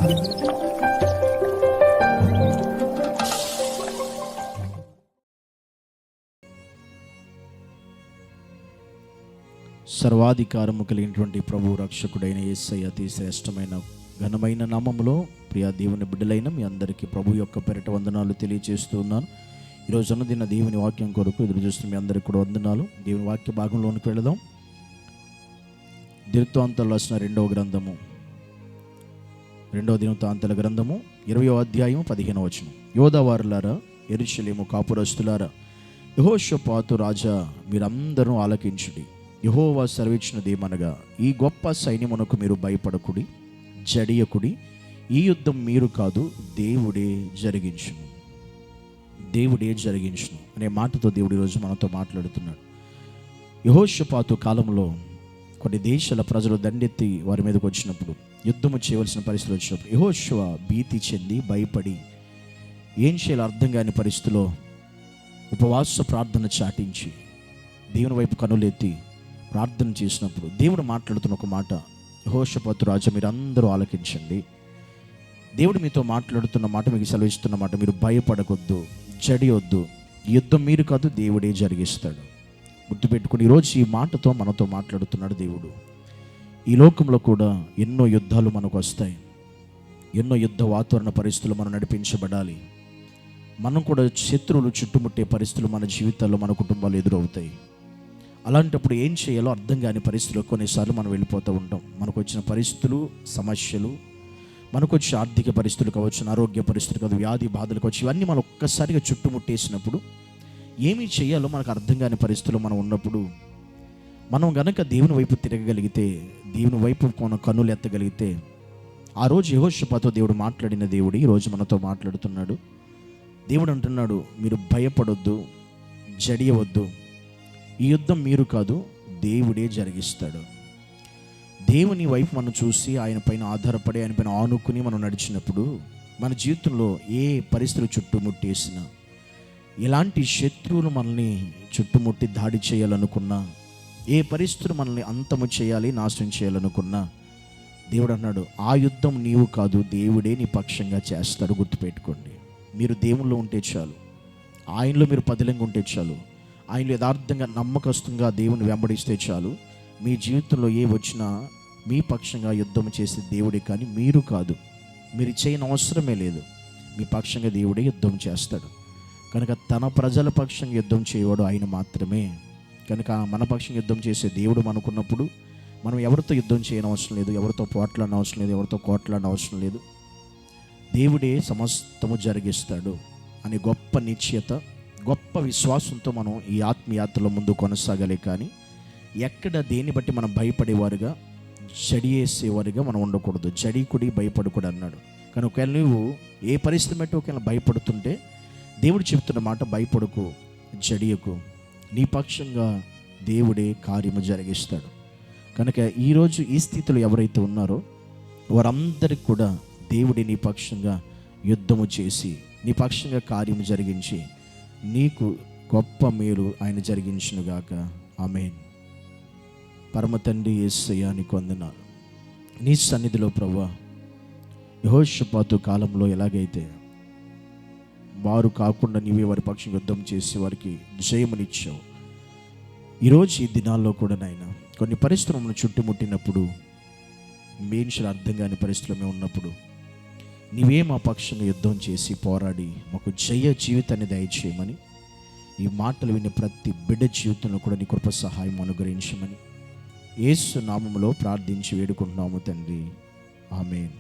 సర్వాధికారము కలిగినటువంటి ప్రభు రక్షకుడైన యేసయ్య అతి శ్రేష్టమైన ఘనమైన నామములో ప్రియా దేవుని బిడ్డలైన మీ అందరికీ ప్రభు యొక్క పెరట వందనాలు తెలియజేస్తూ ఉన్నాను. ఈరోజు అన్నదిన దేవుని వాక్యం కొరకు ఎదురు చూస్తున్న మీ అందరికీ కూడా వందనాలు. దేవుని వాక్య భాగంలోనికి వెళదాం. దినవృత్తాంతాలు రాసిన రెండవ దినవృత్తాంతాల గ్రంథము 20వ అధ్యాయం 15వ వచనం. యోధావారులారా, యెరూషలేము కాపురస్తులారా, యెహోషాపాతు రాజా, మీరందరూ ఆలకించుడి. యెహోవా సెలవిచ్చినదేమనగా, ఈ గొప్ప సైన్యమునకు మీరు భయపడకుడి, జడియకుడి. ఈ యుద్ధం మీరు కాదు, దేవుడే జరిగించును. దేవుడే జరిగించును అనే మాటతో దేవుడు ఈరోజు మనతో మాట్లాడుతున్నాడు. యెహోషాపాతు కాలంలో కొన్ని దేశాల ప్రజలు దండెత్తి వారి మీదకి వచ్చినప్పుడు, యుద్ధము చేయవలసిన పరిస్థితులు వచ్చినప్పుడు యెహోషువ భీతి చెంది భయపడి ఏం చేయాలో అర్థం కాని పరిస్థితిలో ఉపవాస ప్రార్థన చాటించి దేవుని వైపు కనులెత్తి ప్రార్థన చేసినప్పుడు దేవుడు మాట్లాడుతున్న ఒక మాట, యెహోషాపాతు రాజా, మీరు అందరూ ఆలకించండి. దేవుడు మీతో మాట్లాడుతున్న మాట, మీకు సెలవిస్తున్న మాట, మీరు భయపడకొద్దు, జడియొద్దు. యుద్ధం మీరు కాదు, దేవుడే జరిగిస్తాడు. గుర్తుపెట్టుకుని ఈరోజు ఈ మాటతో మనతో మాట్లాడుతున్నాడు దేవుడు. ఈ లోకంలో కూడా ఎన్నో యుద్ధాలు మనకు వస్తాయి. ఎన్నో యుద్ధ వాతావరణ పరిస్థితులు మనం నడిపించబడాలి. మనం కూడా శత్రువులు చుట్టుముట్టే పరిస్థితులు మన జీవితాల్లో, మన కుటుంబాలు ఎదురవుతాయి. అలాంటప్పుడు ఏం చేయాలో అర్థం కాని పరిస్థితుల్లో కొన్నిసార్లు మనం వెళ్ళిపోతూ ఉంటాం. మనకు వచ్చిన పరిస్థితులు, సమస్యలు, మనకు వచ్చే ఆర్థిక పరిస్థితులు కావచ్చు, ఆరోగ్య పరిస్థితులు కావచ్చు, వ్యాధి బాధలు కావచ్చు, ఇవన్నీ మనం ఒక్కసారిగా చుట్టుముట్టేసినప్పుడు ఏమీ చేయాలో మనకు అర్థం కాని పరిస్థితుల్లో మనం ఉన్నప్పుడు, మనం గనక దేవుని వైపు తిరగగలిగితే, దేవుని వైపు కన్నులు ఎత్తగలిగితే, ఆ రోజు యెహోషాపాతుతో దేవుడు మాట్లాడిన దేవుడు ఈరోజు మనతో మాట్లాడుతున్నాడు. దేవుడు అంటున్నాడు, మీరు భయపడొద్దు, జడియవద్దు. ఈ యుద్ధం మీరు కాదు, దేవుడే జరిగిస్తాడు. దేవుని వైపు మనం చూసి ఆయన పైన ఆధారపడి ఆయన పైన ఆనుకుని మనం నడిచినప్పుడు మన జీవితంలో ఏ పరిస్థితులు చుట్టుముట్టేసినా, ఎలాంటి శత్రువులు మనల్ని చుట్టుముట్టి దాడి చేయాలనుకున్నా, ఏ పరిస్థితులు మనల్ని అంతము చేయాలి, నాశనం చేయాలనుకున్నా, దేవుడు అన్నాడు, ఆ యుద్ధం నీవు కాదు, దేవుడే నీ పక్షంగా చేస్తాడు. గుర్తుపెట్టుకోండి. మీరు దేవుల్లో ఉంటే చాలు, ఆయనలో మీరు పదిలంగా ఉంటే చాలు, ఆయన యథార్థంగా నమ్మకస్తుగా దేవుని వెంబడిస్తే చాలు, మీ జీవితంలో ఏ వచ్చినా మీ పక్షంగా యుద్ధం చేసే దేవుడే కానీ మీరు కాదు. మీరు చేయని అవసరమే లేదు. మీ పక్షంగా దేవుడే యుద్ధం చేస్తాడు. కనుక తన ప్రజల పక్షంగా యుద్ధం చేయవాడు ఆయన మాత్రమే. కనుక మన పక్షంగా యుద్ధం చేసే దేవుడు మనకున్నప్పుడు మనం ఎవరితో యుద్ధం చేయని అవసరం లేదు, ఎవరితో పోట్లాడిన అవసరం లేదు, ఎవరితో కోట్లాడిన అవసరం లేదు. దేవుడే సమస్తము జరిగిస్తాడు అనే గొప్ప నిశ్చయత, గొప్ప విశ్వాసంతో మనం ఈ ఆత్మయాత్రలో ముందు కొనసాగాలి. కానీ ఎక్కడ దేన్ని బట్టి మనం భయపడేవారుగా, జడియేసేవారుగా మనం ఉండకూడదు. జడికుడి భయపడకూడదు అన్నాడు. కానీ ఒకవేళ నువ్వు ఏ పరిస్థితి బట్టి ఒకవేళ భయపడుతుంటే దేవుడు చెప్తున్న మాట, భయపడకు, జడియకు, నీ పక్షంగా దేవుడే కార్యము జరిగిస్తాడు. కనుక ఈరోజు ఈ స్థితిలో ఎవరైతే ఉన్నారో వారందరికీ కూడా దేవుడే నీ పక్షంగా యుద్ధము చేసి, నీ పక్షంగా కార్యము జరిగించి, నీకు గొప్ప మేలు ఆయన జరిగించునుగాక. ఆమేన్. పరమ తండ్రి యేసయ్యా, నీకు వందనాలు. నీ సన్నిధిలో ప్రభువా, యెహోషాపాతు కాలంలో ఎలాగైతే వారు కాకుండా నీవే వారి పక్షం యుద్ధం చేసి వారికి జయమునిచ్చావు, ఈరోజు ఈ దినాల్లో కూడా నాయన కొన్ని పరిస్థితులను చుట్టుముట్టినప్పుడు, మేన్షులు అర్థం కాని పరిస్థితులు మేము ఉన్నప్పుడు నీవే మా పక్షంగా యుద్ధం చేసి పోరాడి మాకు జయ జీవితాన్ని దయచేయమని, ఈ మాటలు విని ప్రతి బిడ్డ జీవితంలో కూడా నీ కృప సహాయం అనుగ్రహించమని యేసు నామములో ప్రార్థించి వేడుకుంటున్నాము తండ్రి. ఆమేన్.